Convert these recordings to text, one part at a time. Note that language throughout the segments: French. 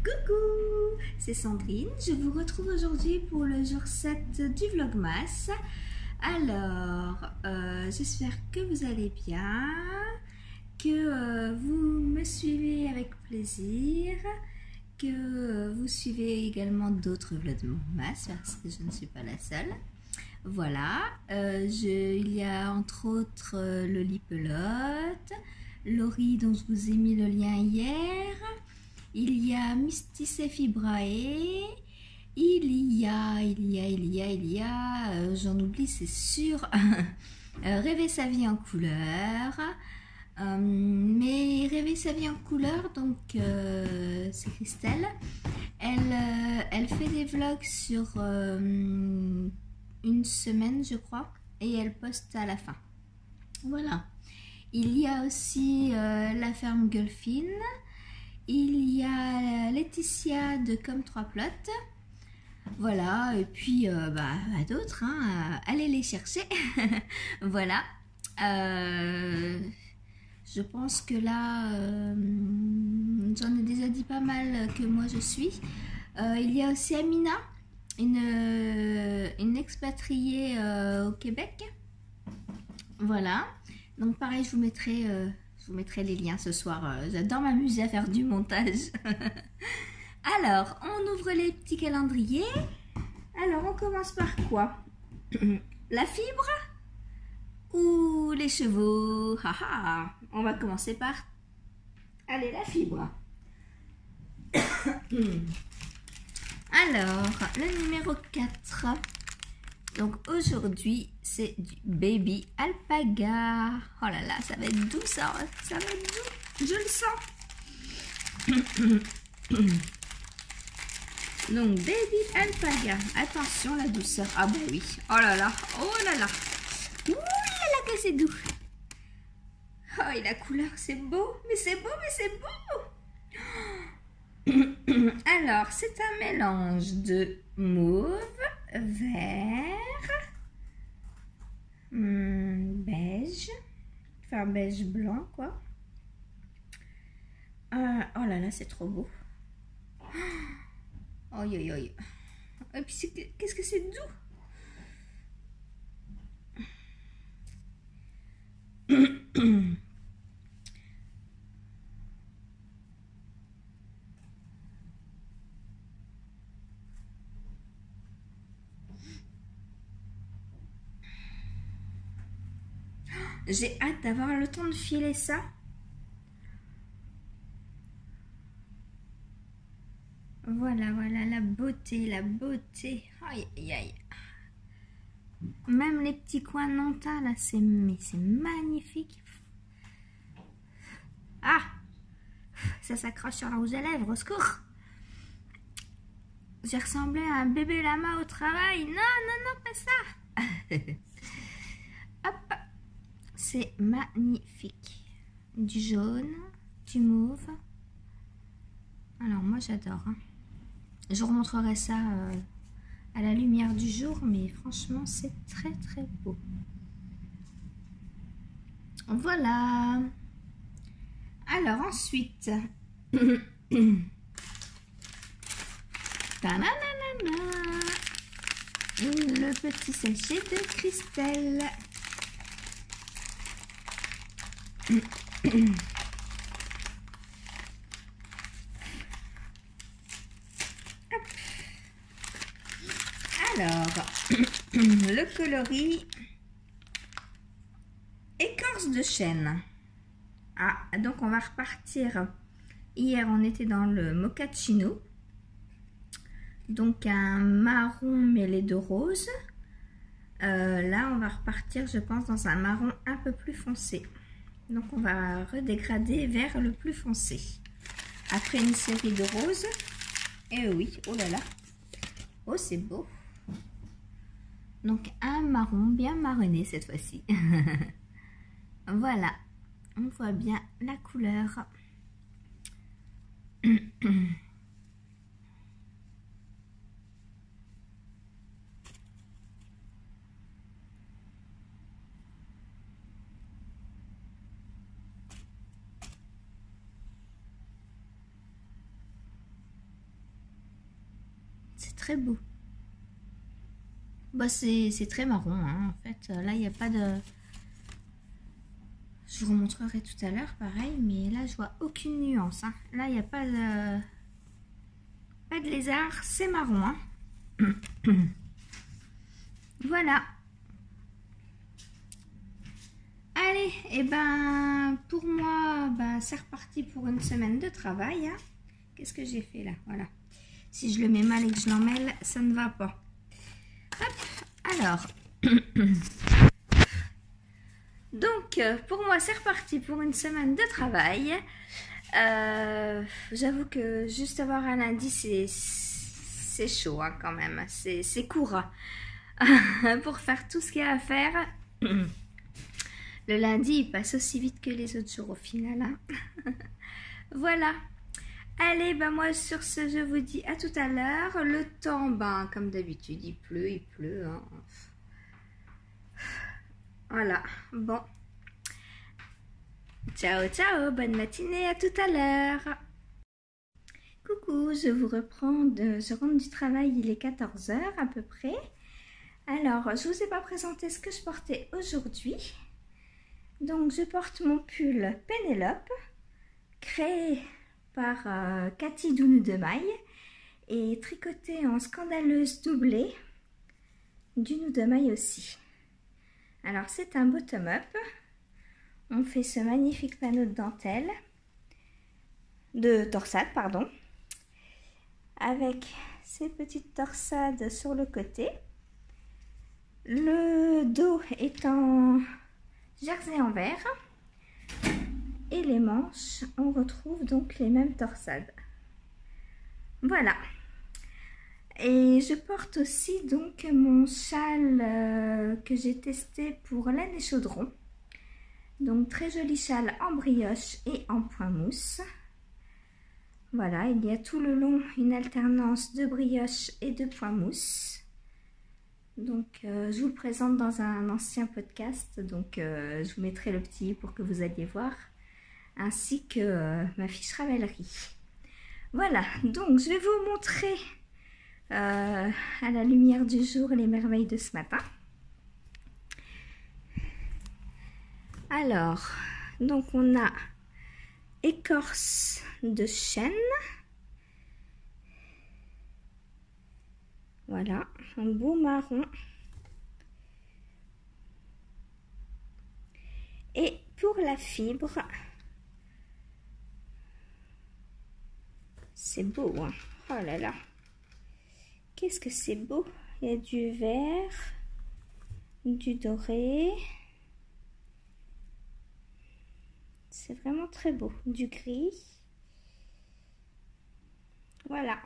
Coucou, c'est Sandrine, je vous retrouve aujourd'hui pour le jour 7 du Vlogmas. Alors, j'espère que vous allez bien, que vous me suivez avec plaisir, que vous suivez également d'autres Vlogmas parce que je ne suis pas la seule. Voilà, il y a entre autres Lolipelote, Laurie dont je vous ai mis le lien hier. Il y a Mystis et Fibrae, il y a, j'en oublie c'est sûr, Rêver sa vie en couleur, mais Rêver sa vie en couleur, donc c'est Christelle, elle fait des vlogs sur une semaine je crois, et elle poste à la fin, voilà. Il y a aussi la ferme Golfine. Il y a Laetitia de Comme 3 Plots. Voilà, et puis d'autres, hein, allez les chercher. Voilà. Je pense que là, j'en ai déjà dit pas mal que moi je suis. Il y a aussi Amina, une expatriée au Québec. Voilà. Donc pareil, je vous mettrai les liens ce soir. J'adore m'amuser à faire du montage. Alors, on ouvre les petits calendriers. Alors, on commence par quoi? La fibre ou les chevaux? On va commencer par... Allez, la fibre. Alors, le numéro 4. Donc aujourd'hui, c'est du Baby Alpaga. Oh là là, ça va être doux ça. Ça va être doux. Je le sens. Donc Baby Alpaga. Attention la douceur. Ah bah oui. Oh là là. Oh là là. Ouh là là que c'est doux. Oh et la couleur, c'est beau. Mais c'est beau, mais c'est beau. Alors, c'est un mélange de mauve, vert, beige, enfin beige blanc quoi. Oh là là, c'est trop beau. Oh yo yo yo. Et puis qu'est-ce que c'est doux. J'ai hâte d'avoir le temps de filer ça. Voilà, voilà, la beauté, la beauté. Aïe, aïe, aïe. Même les petits coins non teints, là, c'est magnifique. Ah, ça s'accroche sur la rouge à lèvres, au secours. J'ai ressemblé à un bébé lama au travail. Non, non, non, pas ça. Hop. C'est magnifique. Du jaune, du mauve. Alors moi j'adore. Hein. Je vous remontrerai ça à la lumière du jour, mais franchement c'est très très beau. Voilà. Alors ensuite, le petit sachet de Christelle. Alors, le coloris écorce de chêne. Ah, donc on va repartir. Hier, on était dans le mochaccino. Donc un marron mêlé de rose. Là, on va repartir, je pense, dans un marron un peu plus foncé. Donc on va redégrader vers le plus foncé. Après une série de roses. Et oui, oh là là. Oh, c'est beau. Donc un marron bien marronné cette fois-ci. Voilà. On voit bien la couleur. C'est très beau. Bah, c'est très marron, hein, en fait. Là, il n'y a pas de... Je vous remontrerai tout à l'heure, pareil. Mais là, je vois aucune nuance. Hein. Là, il n'y a pas de... Pas de lézard. C'est marron. Hein. Voilà. Allez, et ben, pour moi, ben, c'est reparti pour une semaine de travail. Hein. Qu'est-ce que j'ai fait là? Voilà. Si je le mets mal et que je l'emmêle, ça ne va pas. Hop, alors. Donc, pour moi, c'est reparti pour une semaine de travail. J'avoue que juste avoir un lundi, c'est chaud hein, quand même. C'est court. Pour faire tout ce qu'il y a à faire. Le lundi, il passe aussi vite que les autres jours au final. Hein. Voilà. Allez, ben moi sur ce, je vous dis à tout à l'heure. Le temps, ben comme d'habitude, il pleut. Hein. Voilà, bon. Ciao, ciao, bonne matinée, à tout à l'heure. Coucou, je vous reprends, je rentre du travail, il est 14 h à peu près. Alors, je vous ai pas présenté ce que je portais aujourd'hui. Donc, je porte mon pull Pénélope, créé par Cathy Dounou de Maille et tricoté en scandaleuse doublée Dounou de Maille aussi. Alors c'est un bottom-up, on fait ce magnifique panneau de dentelle, de torsade pardon, avec ces petites torsades sur le côté. Le dos est en jersey en vert. Et les manches, on retrouve donc les mêmes torsades. Voilà. Et je porte aussi donc mon châle que j'ai testé pour laine et chaudron. Donc très joli châle en brioche et en point mousse. Voilà, il y a tout le long une alternance de brioche et de point mousse. Donc je vous le présente dans un ancien podcast. Donc je vous mettrai le petit pour que vous alliez voir. Ainsi que ma fiche ravellerie. Voilà, donc je vais vous montrer à la lumière du jour les merveilles de ce matin. Alors, donc on a écorce de chêne. Voilà, un beau marron. Et pour la fibre, c'est beau, hein. Oh là là. Qu'est-ce que c'est beau. Il y a du vert, du doré. C'est vraiment très beau. Du gris. Voilà.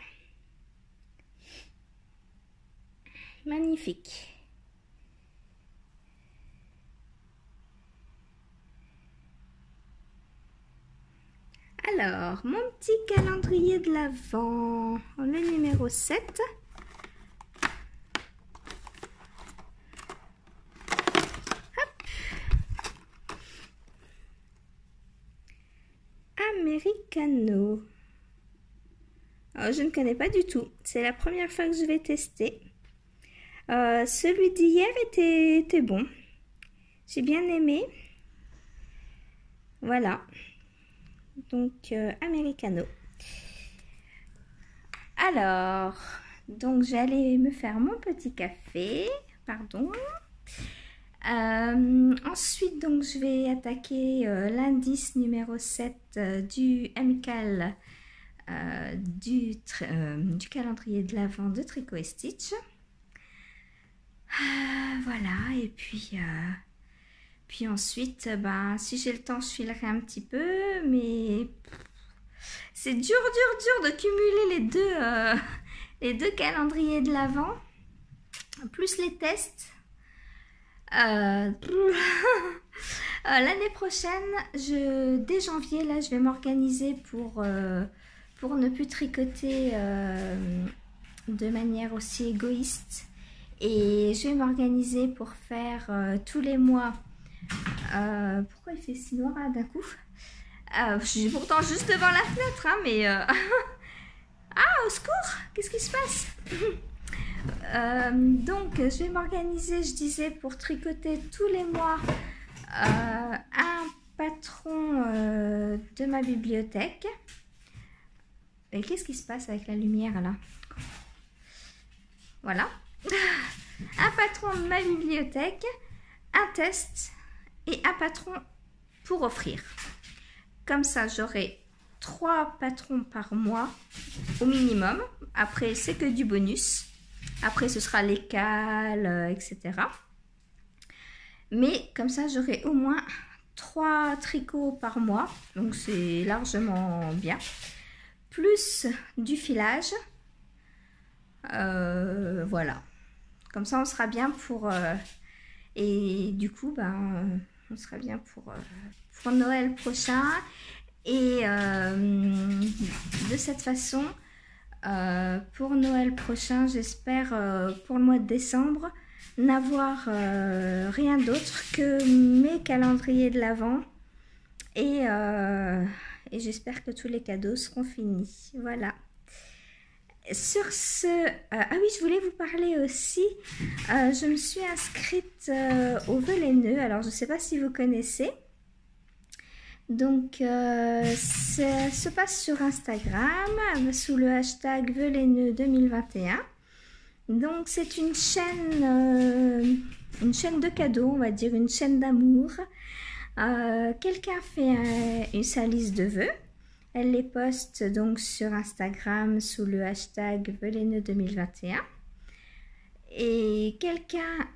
Magnifique. Alors, mon petit calendrier de l'Avent, le numéro 7. Hop. Americano. Alors, je ne connais pas du tout. C'est la première fois que je vais tester. Celui d'hier était bon. J'ai bien aimé. Voilà. Donc, Americano. Alors, donc je vais aller me faire mon petit café, pardon. Ensuite, donc, je vais attaquer l'indice numéro 7 du amical du calendrier de l'Avent de Tricot & Stitch. Voilà, et puis ensuite, ben, si j'ai le temps, je filerai un petit peu, mais c'est dur de cumuler les deux calendriers de l'Avent, plus les tests. L'année prochaine, dès janvier, là, je vais m'organiser pour ne plus tricoter de manière aussi égoïste. Et je vais m'organiser pour faire tous les mois. Pourquoi il fait si noir là d'un coup? Je suis pourtant juste devant la fenêtre, hein, mais... Ah, au secours! Qu'est-ce qui se passe? Donc, je vais m'organiser, je disais, pour tricoter tous les mois un patron de ma bibliothèque. Et qu'est-ce qui se passe avec la lumière là? Voilà. Un patron de ma bibliothèque, un test et un patron pour offrir. Comme ça, j'aurai 3 patrons par mois au minimum. Après, c'est que du bonus. Après, ce sera les cales, etc. Mais comme ça, j'aurai au moins 3 tricots par mois. Donc, c'est largement bien. Plus du filage. Voilà. Comme ça, on sera bien pour... et du coup, ben, on sera bien pour Noël prochain. Et de cette façon... pour Noël prochain, j'espère pour le mois de décembre n'avoir rien d'autre que mes calendriers de l'Avent et j'espère que tous les cadeaux seront finis. Voilà. Sur ce, ah oui, je voulais vous parler aussi, je me suis inscrite au Vœux les Nœuds, alors je ne sais pas si vous connaissez. Donc, ça se passe sur Instagram sous le hashtag Vœux les Nœuds 2021. Donc, c'est une chaîne de cadeaux, on va dire, une chaîne d'amour. Quelqu'un fait sa liste de vœux. Elle les poste donc sur Instagram sous le hashtag Vœux les Nœuds 2021. Et quelqu'un...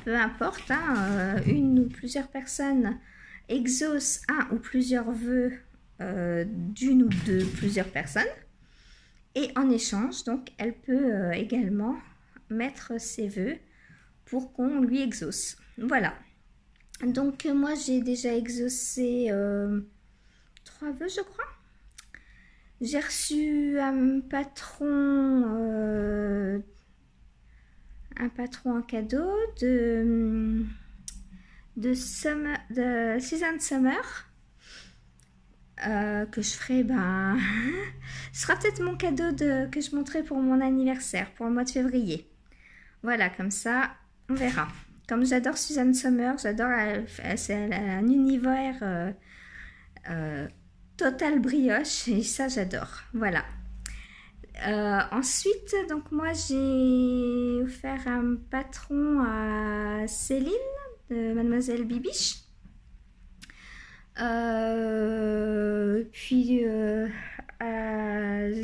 peu importe, hein, une ou plusieurs personnes exaucent un ou plusieurs vœux d'une ou de plusieurs personnes. Et en échange, donc, elle peut également mettre ses vœux pour qu'on lui exauce. Voilà. Donc, moi, j'ai déjà exaucé 3 vœux, je crois. J'ai reçu un patron en cadeau de Season Summer que je ferai, ben ce sera peut-être mon cadeau que je montrerai pour mon anniversaire, pour le mois de février. Voilà, comme ça on verra. Comme j'adore Susan Summer, j'adore, c'est un univers total brioche et ça j'adore. Voilà. Ensuite, donc moi j'ai offert un patron à Céline de Mademoiselle Bibiche. Puis je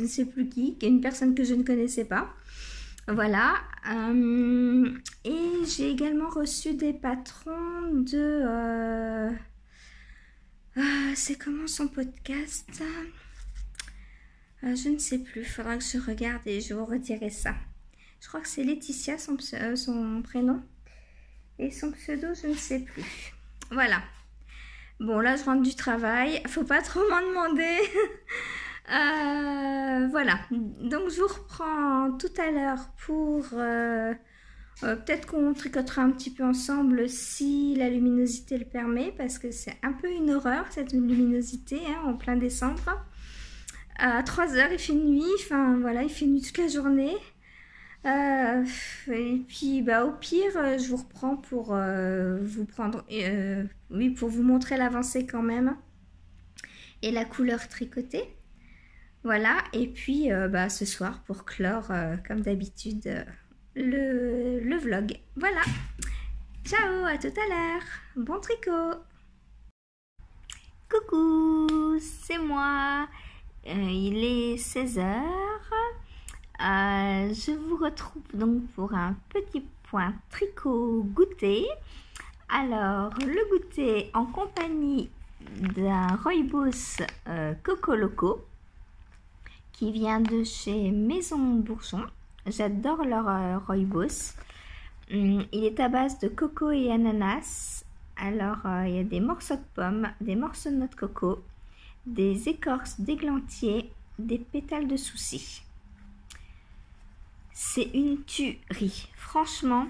ne sais plus qui, une personne que je ne connaissais pas. Voilà. Et j'ai également reçu des patrons de... c'est comment son podcast? Je ne sais plus, il faudra que je regarde et je vous redirai ça. Je crois que c'est Laetitia, son prénom. Et son pseudo, je ne sais plus. Voilà. Bon, là, je rentre du travail. Faut pas trop m'en demander. Voilà. Donc, je vous reprends tout à l'heure pour... peut-être qu'on tricotera un petit peu ensemble si la luminosité le permet. Parce que c'est un peu une horreur, cette luminosité, hein, en plein décembre. À 3 heures, il fait nuit. Enfin, voilà, il fait nuit toute la journée. Et puis bah au pire je vous reprends pour vous prendre oui, pour vous montrer l'avancée quand même et la couleur tricotée. Voilà, et puis ce soir pour clore, comme d'habitude, le vlog. Voilà, ciao, à tout à l'heure, bon tricot. Coucou, c'est moi, il est 16 h. Je vous retrouve donc pour un petit point tricot goûter. Alors, le goûter en compagnie d'un Rooibos Coco Loco qui vient de chez Maison Bourgeon. J'adore leur Rooibos. Il est à base de coco et ananas. Alors, il y a des morceaux de pommes, des morceaux de noix de coco, des écorces d'églantier, des pétales de souci. C'est une tuerie. Franchement,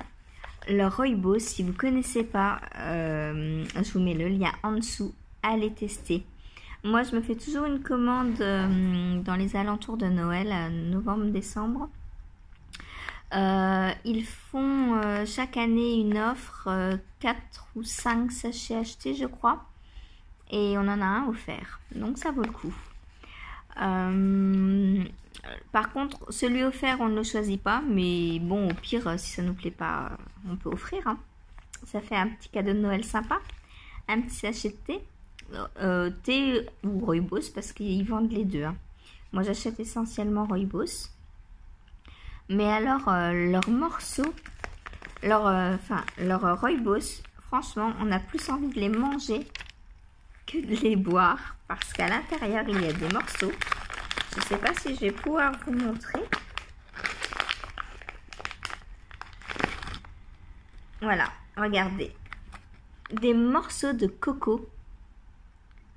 leur Rooibos, si vous ne connaissez pas, je vous mets le lien en dessous. Allez tester. Moi, je me fais toujours une commande dans les alentours de Noël, novembre-décembre. Ils font chaque année une offre, 4 ou 5 sachets achetés, je crois. Et on en a un offert. Donc, ça vaut le coup. Par contre, celui offert, on ne le choisit pas. Mais bon, au pire, si ça ne nous plaît pas, on peut offrir. Hein. Ça fait un petit cadeau de Noël sympa. Un petit sachet de thé. Thé ou Rooibos parce qu'ils vendent les deux. Hein. Moi, j'achète essentiellement Rooibos. Mais alors, leurs morceaux, leur Rooibos, franchement, on a plus envie de les manger que de les boire. Parce qu'à l'intérieur, il y a des morceaux. Je ne sais pas si je vais pouvoir vous montrer. Voilà, regardez. Des morceaux de coco.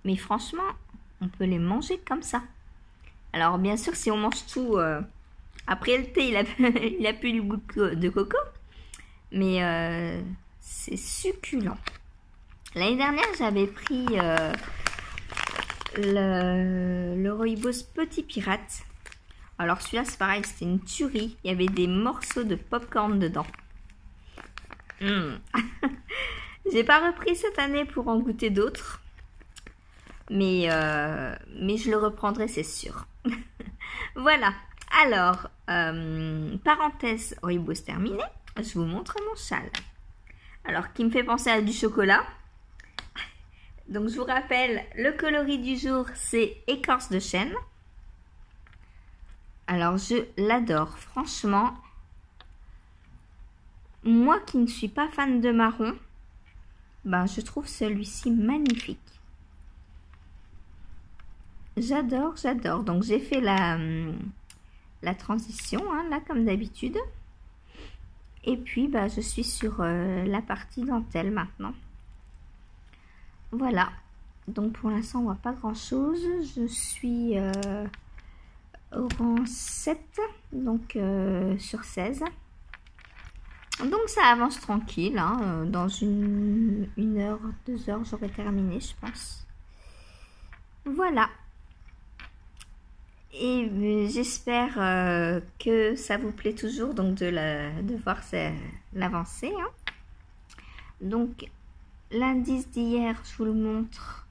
Mais franchement, on peut les manger comme ça. Alors, bien sûr, si on mange tout... après le thé, il a plus le goût de coco. Mais c'est succulent. L'année dernière, j'avais pris le Rooibos Petit Pirate. Alors celui-là, c'est pareil, c'était une tuerie. Il y avait des morceaux de popcorn dedans. J'ai pas repris cette année pour en goûter d'autres. Mais je le reprendrai, c'est sûr. Voilà. Alors, parenthèse Rooibos terminée, je vous montre mon châle. Alors, qui me fait penser à du chocolat. Donc, je vous rappelle, le coloris du jour, c'est écorce de chêne. Alors, je l'adore. Franchement, moi qui ne suis pas fan de marron, je trouve celui-ci magnifique. J'adore, j'adore. Donc, j'ai fait la transition, hein, là, comme d'habitude. Et puis, je suis sur la partie dentelle maintenant. Voilà. Donc, pour l'instant, on voit pas grand-chose. Je suis au rang 7, donc sur 16. Donc, ça avance tranquille. Hein. Dans une heure, 2 heures, j'aurai terminé, je pense. Voilà. Et j'espère que ça vous plaît toujours donc de voir l'avancée. Hein. Donc, l'indice d'hier, je vous le montre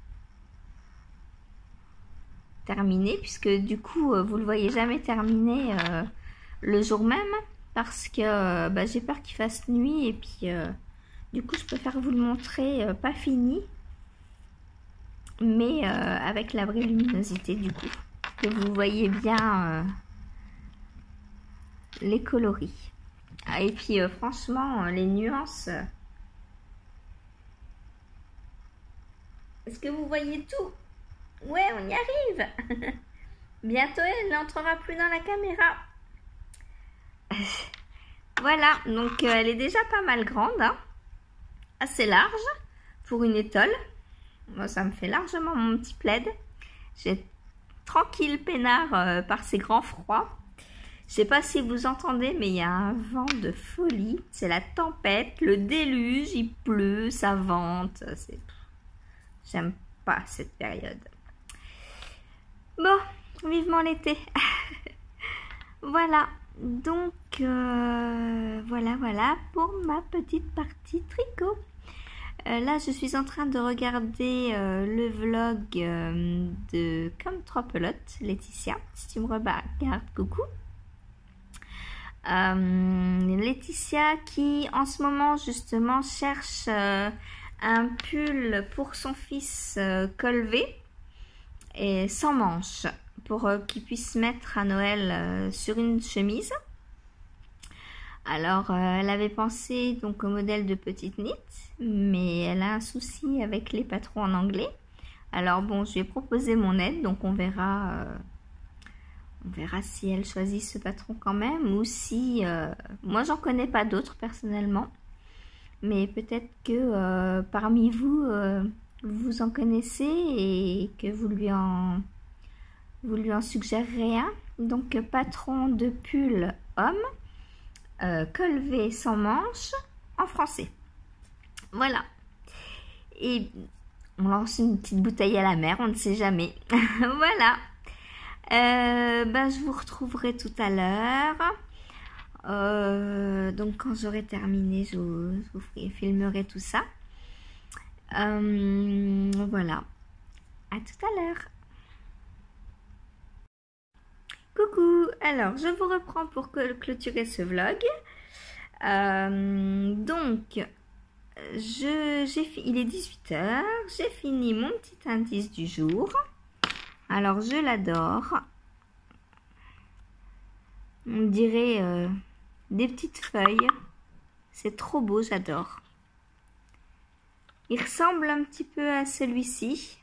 terminé, puisque du coup, vous ne le voyez jamais terminé le jour même, parce que j'ai peur qu'il fasse nuit, et puis du coup, je préfère vous le montrer pas fini, mais avec la vraie luminosité du coup. Que vous voyez bien les coloris. Et puis franchement, les nuances. Est-ce que vous voyez tout? Ouais, on y arrive. Bientôt, elle n'entrera plus dans la caméra. Voilà, donc elle est déjà pas mal grande. Hein, assez large pour une étole. Moi, ça me fait largement mon petit plaid. J'ai tranquille peinard par ces grands froids. Je sais pas si vous entendez, mais il y a un vent de folie. C'est la tempête, le déluge, il pleut, ça vente. J'aime pas cette période. Bon, vivement l'été. Voilà, donc voilà pour ma petite partie tricot. Là, je suis en train de regarder le vlog de Comme trois pelotes, Laetitia. Si tu me regardes, coucou. Laetitia qui, en ce moment, justement, cherche un pull pour son fils col V et sans manches pour qu'il puisse mettre à Noël sur une chemise. Alors, elle avait pensé donc au modèle de petite knit, mais elle a un souci avec les patrons en anglais. Alors bon, je lui ai proposé mon aide, donc on verra si elle choisit ce patron quand même, ou si... moi, j'en connais pas d'autres personnellement, mais peut-être que parmi vous, vous en connaissez et que vous lui en suggérerez un. Donc, patron de pull homme. Col V sans manches en français. Voilà. Et on lance une petite bouteille à la mer, on ne sait jamais. Voilà. Je vous retrouverai tout à l'heure. Donc quand j'aurai terminé, je vous filmerai tout ça. Voilà. À tout à l'heure. Coucou, alors je vous reprends pour clôturer ce vlog. Donc, il est 18h, j'ai fini mon petit indice du jour. Alors, je l'adore. On dirait des petites feuilles. C'est trop beau, j'adore. Il ressemble un petit peu à celui-ci.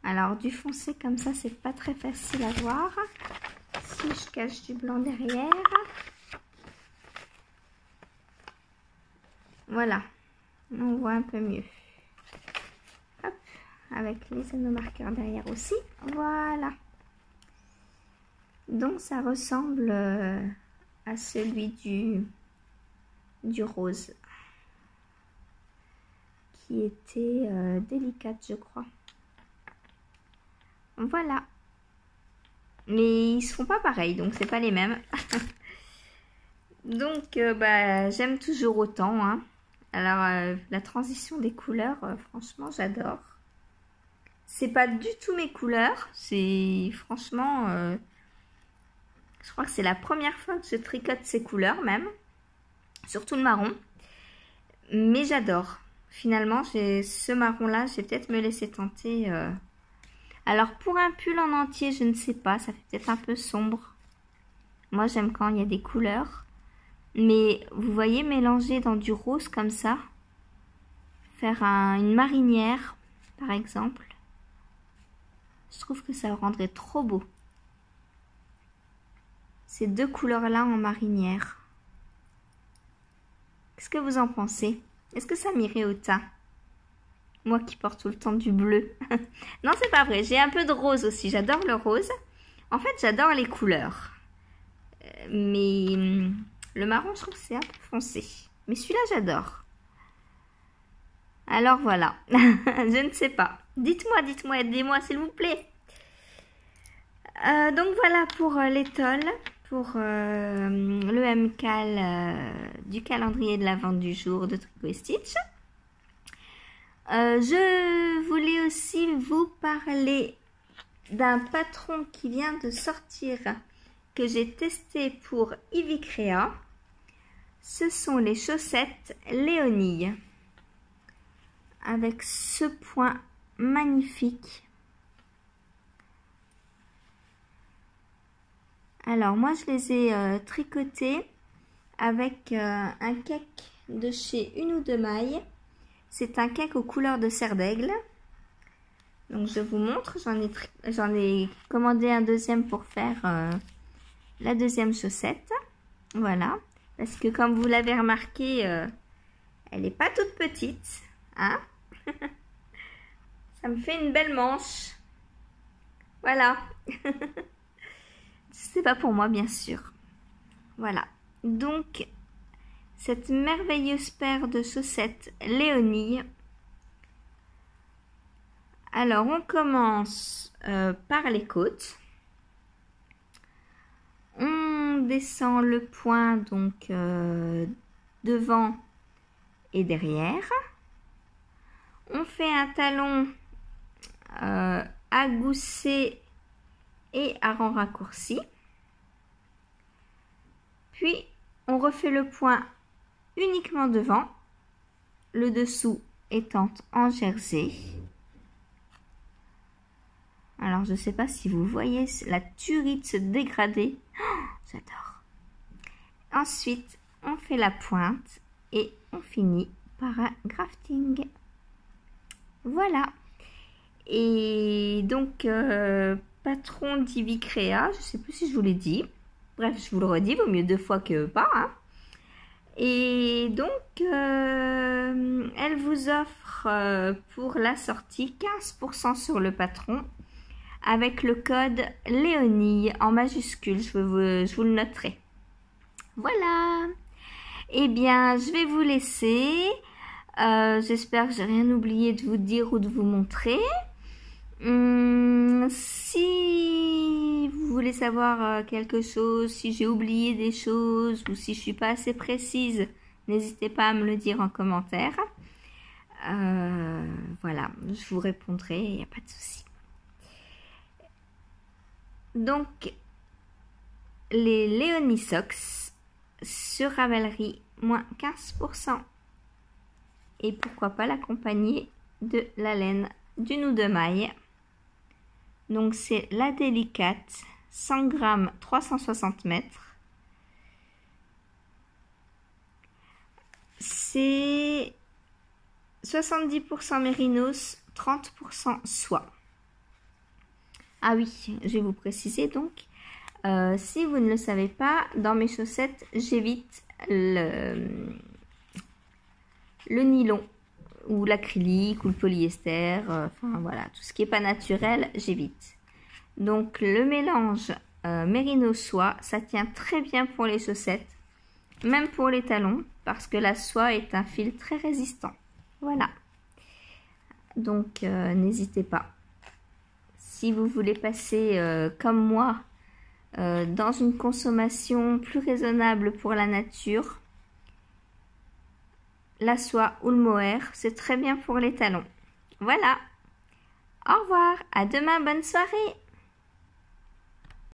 Alors, du foncé comme ça, c'est pas très facile à voir. Si je cache du blanc derrière. Voilà. On voit un peu mieux. Hop. Avec les anneaux marqueurs derrière aussi. Voilà. Donc, ça ressemble à celui du rose. Qui était délicate, je crois. Voilà. Mais ils se font pas pareil, donc c'est pas les mêmes. Donc j'aime toujours autant. Hein. Alors la transition des couleurs, franchement j'adore. C'est pas du tout mes couleurs. C'est franchement, je crois que c'est la première fois que je tricote ces couleurs même. Surtout le marron. Mais j'adore. Finalement, ce marron là, je vais peut-être me laisser tenter. Alors, pour un pull en entier, je ne sais pas. Ça fait peut-être un peu sombre. Moi, j'aime quand il y a des couleurs. Mais, vous voyez, mélanger dans du rose comme ça. Faire une marinière, par exemple. Je trouve que ça rendrait trop beau. Ces deux couleurs-là en marinière. Qu'est-ce que vous en pensez? Est-ce que ça m'irait au teint? Moi qui porte tout le temps du bleu. Non, c'est pas vrai. J'ai un peu de rose aussi. J'adore le rose. En fait, j'adore les couleurs. Mais le marron, je trouve que c'est un peu foncé. Mais celui-là, j'adore. Alors voilà. Je ne sais pas. Dites-moi, aidez-moi s'il vous plaît. Donc voilà pour l'étole. Pour le MCAL du calendrier de la vente du jour de Tricot & Stitch. Je voulais aussi vous parler d'un patron qui vient de sortir, que j'ai testé pour Ivy Crea. Ce sont les chaussettes Léonie, avec ce point magnifique. Alors moi je les ai tricotées avec un cake de chez Une ou Deux Mailles. C'est un cake aux couleurs de cerf d'aigle. Donc je vous montre, j'en ai commandé un deuxième pour faire la deuxième chaussette. Voilà, parce que comme vous l'avez remarqué, elle n'est pas toute petite. Hein. Ça me fait une belle manche. Voilà. C'est pas pour moi, bien sûr. Voilà. Donc, cette merveilleuse paire de chaussettes Léonie. Alors, on commence par les côtes. On descend le point donc devant et derrière. On fait un talon à gousset et à rang raccourci. Puis on refait le point uniquement devant, le dessous étant en jersey. Alors je ne sais pas si vous voyez la turite se dégrader. Oh, j'adore. Ensuite on fait la pointe et on finit par un grafting. Voilà. Et donc patron d'Ivy Créa, je ne sais plus si je vous l'ai dit. Bref, je vous le redis, vaut mieux 2 fois que pas. Hein. Et donc, elle vous offre pour la sortie 15% sur le patron avec le code Léonie en majuscule. Je vous le noterai. Voilà. Eh bien, je vais vous laisser. J'espère que j'ai rien oublié de vous dire ou de vous montrer. Si vous voulez savoir quelque chose, si j'ai oublié des choses ou si je suis pas assez précise, n'hésitez pas à me le dire en commentaire. Voilà, je vous répondrai, il n'y a pas de souci. Donc, les Léonie Socks sur Ravelry, moins 15%. Et pourquoi pas l'accompagner de la laine du nou de maille. Donc c'est la délicate, 100 grammes, 360 mètres. C'est 70% mérinos, 30% soie. Ah oui, je vais vous préciser donc, si vous ne le savez pas, dans mes chaussettes, j'évite le nylon ou l'acrylique ou le polyester, enfin voilà, tout ce qui n'est pas naturel, j'évite. Donc le mélange mérino soie, ça tient très bien pour les chaussettes, même pour les talons, parce que la soie est un fil très résistant. Voilà. Donc n'hésitez pas. Si vous voulez passer comme moi dans une consommation plus raisonnable pour la nature, la soie ou le mohair, c'est très bien pour les talons. Voilà. Au revoir. À demain. Bonne soirée.